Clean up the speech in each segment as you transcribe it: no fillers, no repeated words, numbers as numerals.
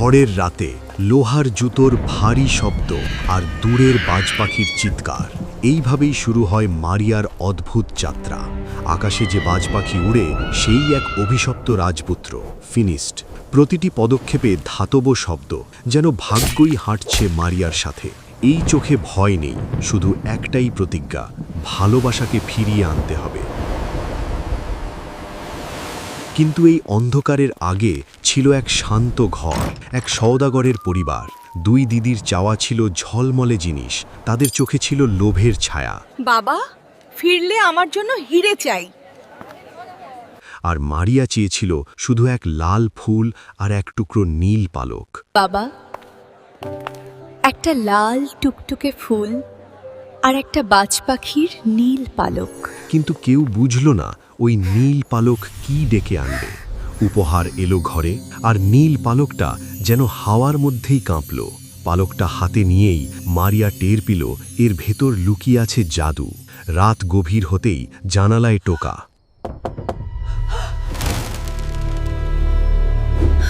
ঝড়ের রাতে লোহার জুতোর ভারী শব্দ আর দূরের বাজ পাখির চিৎকার। এইভাবেই শুরু হয় মারিয়ার অদ্ভুত যাত্রা। আকাশে যে বাজ পাখি উড়ে সেই এক অভিশপ্ত রাজপুত্র, ফিনিস্ট। প্রতিটি পদক্ষেপে ধাতব শব্দ, যেন ভাগ্যই হাঁটছে মারিয়ার সাথে। এই চোখে ভয় নেই, শুধু একটাই প্রতিজ্ঞা, ভালোবাসাকে ফিরিয়ে আনতে হবে। কিন্তু এই অন্ধকারের আগে ছিল এক শান্ত ঘর, এক সওদাগরের পরিবার। দুই দিদির চাওয়া ছিল ঝলমলে জিনিস, তাদের চোখে ছিল লোভের ছায়া। বাবা, ফিরলে আমার জন্য হিরে চাই। আর মারিয়া চেয়েছিল শুধু এক লাল ফুল আর এক টুকরো নীল পালক। বাবা, একটা লাল টুকটুকে ফুল আর একটা বাজ পাখির নীল পালক। কিন্তু কেউ বুঝল না ওই নীল পালক কি ডেকে আনবে। উপহার এলো ঘরে, আর নীল পালকটা যেন হাওয়ার মধ্যেই কাঁপল। পালকটা হাতে নিয়েই মারিয়া টের পেল এর ভেতর লুকিয়ে আছে জাদু। রাত গভীর হতেই জানালায় টোকা।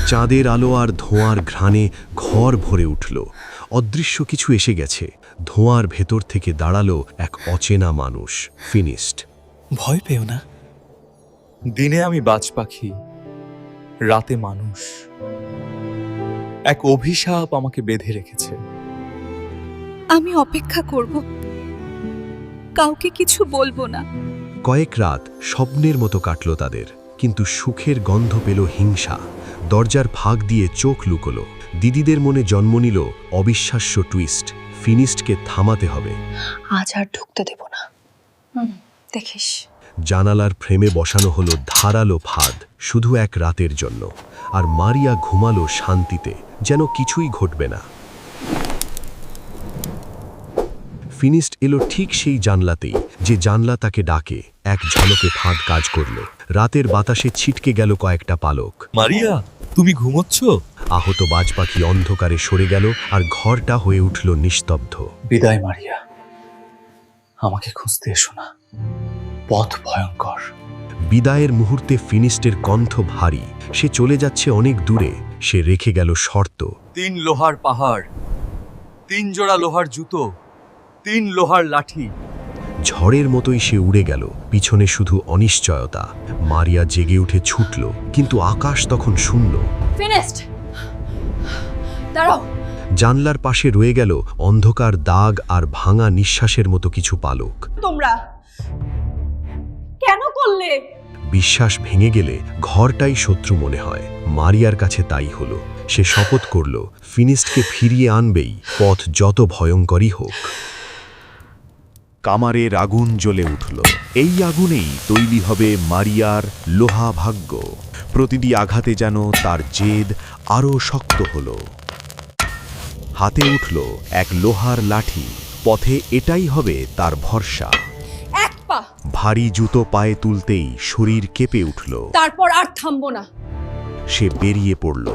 চাঁদের আলো আর ধোঁয়ার ঘ্রাণে ঘর ভরে উঠল। অদৃশ্য কিছু এসে গেছে। ধোঁয়ার ভেতর থেকে দাঁড়ালো এক অচেনা মানুষ, ফিনিস্ট। ভয় পেও না, দিনে আমি বাজ পাখি, রাতে মানুষ। এক অভিশাপ আমাকে বেঁধে রেখেছে। আমি অপেক্ষা করব, কাউকে কিছু বলবো না। কয়েক রাত স্বপ্নের মতো কাটল তাদের, কিন্তু সুখের গন্ধ পেল হিংসা। দরজার ফাঁক দিয়ে চোখ লুকোলো। দিদিদের মনে জন্ম নিল অবিশ্বাস্য টুইস্ট। ফিনিস্টকে থামাতে হবে। আজ আর ঢুকতে দেব না। দেখিস। জানালার ফ্রেমে বসানো হলো ধারালো ফাঁদ, শুধু এক রাতের জন্য। আর মারিয়া ঘুমালো শান্তিতে, যেন কিছুই ঘটবে না। ফিনিস্ট এলো ঠিক সেই জানলাতেই, যে জানলা তাকে ডাকে। এক ঝলকে ফাঁদ কাজ করল। রাতের বাতাসে ছিটকে গেল কয়েকটা পালক। মারিয়া, তুমি ঘুমোচ্ছ? আহত বাজ পাখি অন্ধকারে সরে গেল, আর ঘরটা হয়ে উঠল নিস্তব্ধ। বিদায় মারিয়া, আমাকে খুঁজতে এসো না, পথ ভয়ঙ্কর। বিদায়ের মুহূর্তে ফিনিস্টের কণ্ঠ ভারী। সে চলে যাচ্ছে অনেক দূরে। সে রেখে গেল শর্ত। 3 লোহার পাহাড়, 3 জোড়া লোহার জুতো, 3 লোহার লাঠি। ঝড়ের মতোই সে উড়ে গেল, পিছনে শুধু অনিশ্চয়তা। মারিয়া জেগে উঠে ছুটল, কিন্তু আকাশ তখন শূন্য। ফিনিস্ট, দাঁড়াও। জানলার পাশে রয়ে গেল অন্ধকার দাগ আর ভাঙা নিঃশ্বাসের মতো কিছু পালক। তোমরা কেন করলে? বিশ্বাস ভেঙে গেলে ঘরটাই শত্রু মনে হয়। মারিয়ার কাছে তাই হলো। সে শপথ করল ফিনিস্টকে ফিরিয়ে আনবেই, পথ যত ভয়ঙ্করই হোক। কামারের আগুন জ্বলে উঠল। এই আগুনেই তৈরি হবে মারিয়ার লোহা ভাগ্য। প্রতিটি আঘাতে যেন তার জেদ আরও শক্ত হল। হাতে উঠল এক লোহার লাঠি। পথে এটাই হবে তার ভরসা। এক পা, ভারী জুতো পায়ে তুলতেই শরীর কেঁপে উঠল। তারপর আর থামবো না। সে বেরিয়ে পড়ল,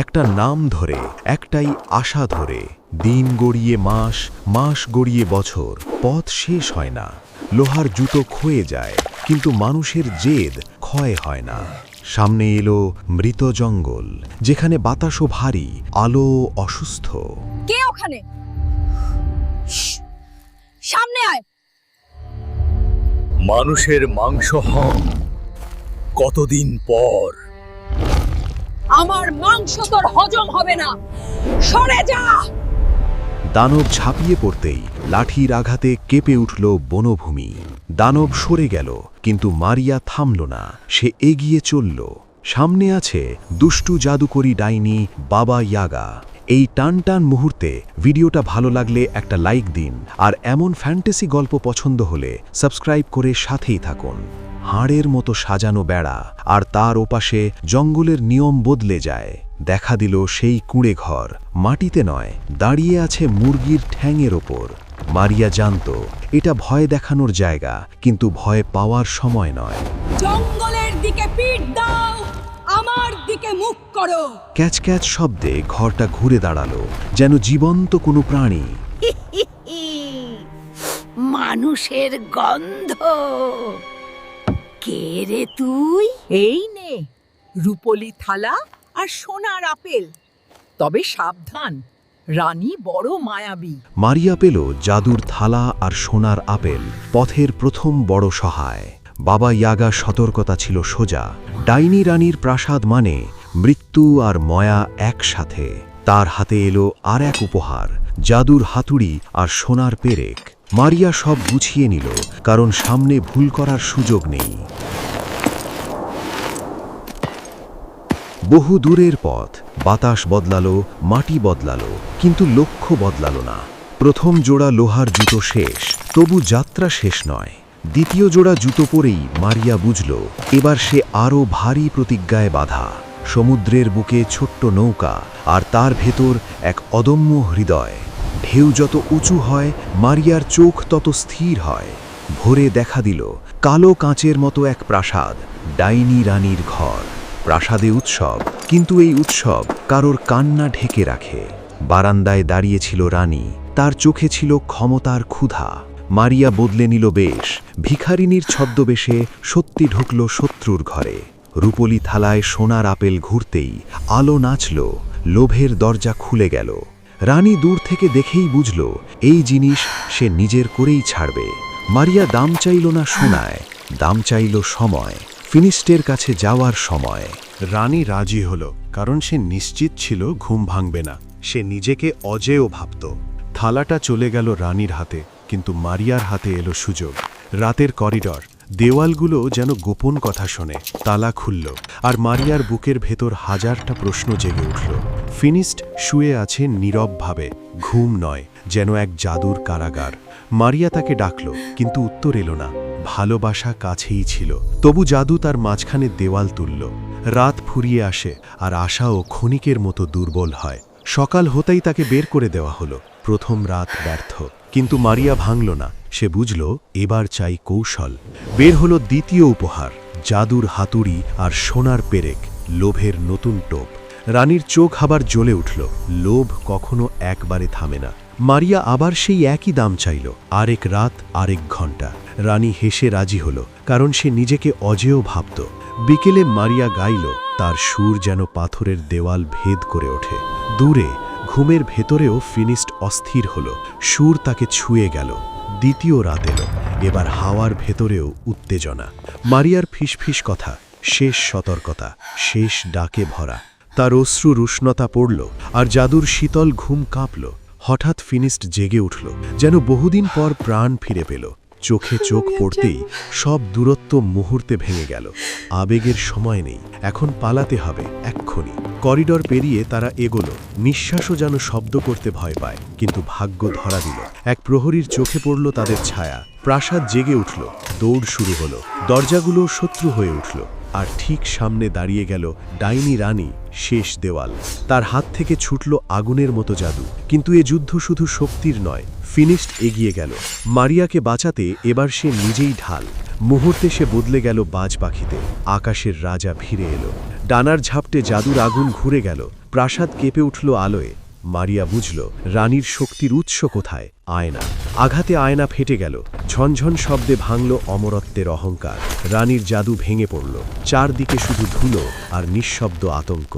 একটা নাম ধরে, একটাই আশা ধরে। দিন গড়িয়ে মাস, মাস গড়িয়ে বছর, পথ শেষ হয় না। লোহার জুতো ক্ষয়ে যায়, কিন্তু মানুষের জেদ ক্ষয় হয় না। সামনে এলো মৃত জঙ্গল, যেখানে বাতাসও ভারী, আলো অসুস্থ। কে ওখানে? সামনে আয়। মানুষের মাংস হন কতদিন পর। আমার মাংস তোর হজম হবে না, সরে যা। দানব ঝাঁপিয়ে পড়তেই লাঠির আঘাতে কেঁপে উঠল বনভূমি। দানব সরে গেল, কিন্তু মারিয়া থামল না। সে এগিয়ে চলল। সামনে আছে দুষ্টু জাদুকরি ডাইনি বাবা ইয়াগা। এই টান মুহূর্তে ভিডিওটা ভালো লাগলে একটা লাইক দিন, আর এমন ফ্যান্টাসি গল্প পছন্দ হলে সাবস্ক্রাইব করে সাথেই থাকুন। হাড়ের মতো সাজানো বেড়া, আর তার ওপাশে জঙ্গলের নিয়ম বদলে যায়। দেখা দিল সেই কুঁড়ে ঘর, মাটিতে নয়, দাঁড়িয়ে আছে মুরগির ঠ্যাংয়ের ওপর। মারিয়া জানত এটা ভয় দেখানোর জায়গা, কিন্তু ভয় পাওয়ার সময় নয়। জঙ্গলের দিকে পিঠ দাও, আমার দিকে মুখ করো। ক্যাচ ক্যাচ শব্দে ঘরটা ঘুরে দাঁড়ালো, যেন জীবন্ত কোনো প্রাণী। মানুষের গন্ধ। কে রে তুই? এই নে রূপলি থালা আর সোনার আপেল। তবে সাবধান, রানী বড় মায়াবী। মারিয়া পেল জাদুর থালা আর সোনার আপেল, পথের প্রথম বড় সহায়। বাবা ইয়াগা সতর্কতা ছিল সোজা, ডাইনি রানীর প্রাসাদ মানে মৃত্যু আর ময়া একসাথে। তার হাতে এলো আর এক উপহার, জাদুর হাতুড়ি আর সোনার পেরেক। মারিয়া সব গুছিয়ে নিল, কারণ সামনে ভুল করার সুযোগ নেই। বহু দূরের পথ, বাতাস বদলালো, মাটি বদলালো, কিন্তু লক্ষ্য বদলালো না। প্রথম জোড়া লোহার জুতো শেষ, তবু যাত্রা শেষ নয়। দ্বিতীয় জোড়া জুতো পরেই মারিয়া বুঝল, এবার সে আরও ভারী প্রতিজ্ঞায় বাঁধা। সমুদ্রের বুকে ছোট্ট নৌকা, আর তার ভেতর এক অদম্য হৃদয়। ঢেউ যত উঁচু হয়, মারিয়ার চোখ তত স্থির হয়। ভোরে দেখা দিল কালো কাঁচের মতো এক প্রাসাদ, ডাইনি রানীর ঘর। প্রাসাদে উৎসব, কিন্তু এই উৎসব কারোর কান্না ঢেকে রাখে। বারান্দায় দাঁড়িয়েছিল রানী, তার চোখে ছিল ক্ষমতার ক্ষুধা। মারিয়া বদলে নিল বেশ, ভিখারিনীর ছদ্মবেশে সত্যি ঢুকল শত্রুর ঘরে। রূপলি থালায় সোনার আপেল ঘুরতেই আলো নাচল, লোভের দরজা খুলে গেল। রানী দূর থেকে দেখেই বুঝল, এই জিনিস সে নিজের করেই ছাড়বে। মারিয়া দাম চাইল না সোনায়, দাম চাইল সময়, ফিনিস্টের কাছে যাওয়ার সময়। রানী রাজি হল, কারণ সে নিশ্চিত ছিল ঘুম ভাঙবে না। সে নিজেকে অজেয় ভাবত। থালাটা চলে গেল রানীর হাতে, কিন্তু মারিয়ার হাতে এলো সুযোগ। রাতের করিডর, দেওয়ালগুলো যেন গোপন কথা শোনে। তালা খুলল, আর মারিয়ার বুকের ভেতর হাজারটা প্রশ্ন জেগে উঠল। ফিনিস্ট শুয়ে আছে নীরবভাবে, ঘুম নয়, যেন এক জাদুর কারাগার। মারিয়া তাকে ডাকল, কিন্তু উত্তর এলো না। ভালোবাসা কাছেই ছিল, তবু জাদু তার মাঝখানে দেওয়াল তুলল। রাত ফুরিয়ে আসে, আর আশাও ক্ষণিকের মতো দুর্বল হয়। সকাল হতেই তাকে বের করে দেওয়া হলো। প্রথম রাত ব্যর্থ, কিন্তু মারিয়া ভাঙল না। সে বুঝল, এবার চাই কৌশল। বের হলো দ্বিতীয় উপহার, জাদুর হাতুড়ি আর সোনার পেরেক, লোভের নতুন টোপ। রানীর চোখ আবার জ্বলে উঠল। লোভ কখনো একবারে থামে না। মারিয়া আবার সেই একই দাম চাইল, আরেক রাত, আরেক ঘন্টা। রানী হেসে রাজি হল, কারণ সে নিজেকে অজেয় ভাবত। বিকেলে মারিয়া গাইল, তার সুর যেন পাথরের দেওয়াল ভেদ করে ওঠে। দূরে, ঘুমের ভেতরেও ফিনিস্ট অস্থির হল। সুর তাকে ছুঁয়ে গেল। দ্বিতীয় রাত এলো, এবার হাওয়ার ভেতরেও উত্তেজনা। মারিয়ার ফিসফিস কথা, শেষ সতর্কতা, শেষ ডাকে ভরা। তার অশ্রুর উষ্ণতা পড়ল, আর জাদুর শীতল ঘুম কাঁপল। হঠাৎ ফিনিস্ট জেগে উঠল, যেন বহুদিন পর প্রাণ ফিরে পেল। চোখে চোখ পড়তেই সব দূরত্ব মুহূর্তে ভেঙে গেল। আবেগের সময় নেই, এখন পালাতে হবে এক্ষুনি। করিডর পেরিয়ে তারা এগোলো, নিঃশ্বাসও যেন শব্দ করতে ভয় পায়। কিন্তু ভাগ্য ধরা দিল, এক প্রহরীর চোখে পড়ল তাদের ছায়া। প্রাসাদ জেগে উঠল, দৌড় শুরু হলো। দরজাগুলো শত্রু হয়ে উঠল, আর ঠিক সামনে দাঁড়িয়ে গেল ডাইনি রানী। শেষ দেওয়াল, তার হাত থেকে ছুটল আগুনের মতো জাদু। কিন্তু এ যুদ্ধ শুধু শক্তির নয়। ফিনিস্ট এগিয়ে গেল, মারিয়াকে বাঁচাতে এবার সে নিজেই ঢাল। মুহূর্তে সে বদলে গেল বাজ পাখিতে। আকাশের রাজা ফিরে এলো, ডানার ঝাপটে জাদুর আগুন ঘুরে গেল। প্রাসাদ কেঁপে উঠল আলোয়। মারিয়া বুঝল, রানীর শক্তির উৎস কোথায়? আয়না। আঘাতে আয়না ফেটে গেল, ঝনঝন শব্দে ভাঙল অমরত্বের অহংকার। রানীর জাদু ভেঙে পড়ল, চারদিকে শুধু ধুলো আর নিঃশব্দ আতঙ্ক।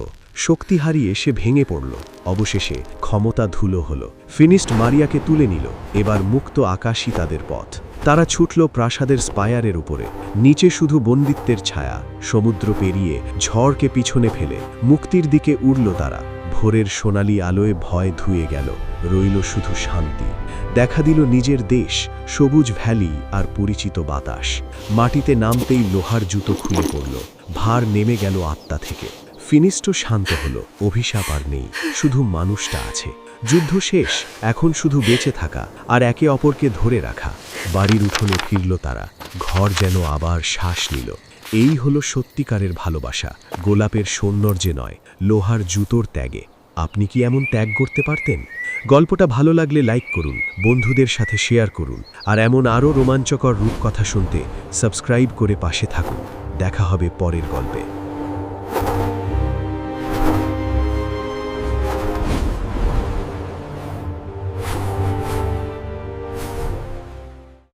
শক্তি হারিয়ে সে ভেঙে পড়ল, অবশেষে ক্ষমতা ধুলো হল। ফিনিস্ট মারিয়াকে তুলে নিল, এবার মুক্ত আকাশই তাদের পথ। তারা ছুটল প্রাসাদের স্পায়ারের উপরে, নিচে শুধু বন্দিত্বের ছায়া। সমুদ্র পেরিয়ে, ঝড়কে পিছনে ফেলে মুক্তির দিকে উড়ল তারা। ভোরের সোনালি আলোয় ভয় ধুয়ে গেল, রইল শুধু শান্তি। দেখা দিল নিজের দেশ, সবুজ ভ্যালি আর পরিচিত বাতাস। মাটিতে নামতেই লোহার জুতো খুলে পড়ল, ভার নেমে গেল আত্মা থেকে। ফিনিস্টও শান্ত হলো, অভিশাপ আর নেই, শুধু মানুষটা আছে। যুদ্ধ শেষ, এখন শুধু বেঁচে থাকা আর একে অপরকে ধরে রাখা। বাড়ির উঠোনে ফিরল তারা, ঘর যেন আবার শ্বাস নিল। এই হলো সত্যিকারের ভালোবাসা, গোলাপের সৌন্দর্যে নয়, লোহার জুতোর ত্যাগে। আপনি কি এমন ত্যাগ করতে পারতেন? গল্পটা ভালো লাগলে লাইক করুন, বন্ধুদের সাথে শেয়ার করুন, আর এমন আরও রোমাঞ্চকর রূপকথা শুনতে সাবস্ক্রাইব করে পাশে থাকুন। দেখা হবে পরের গল্পে।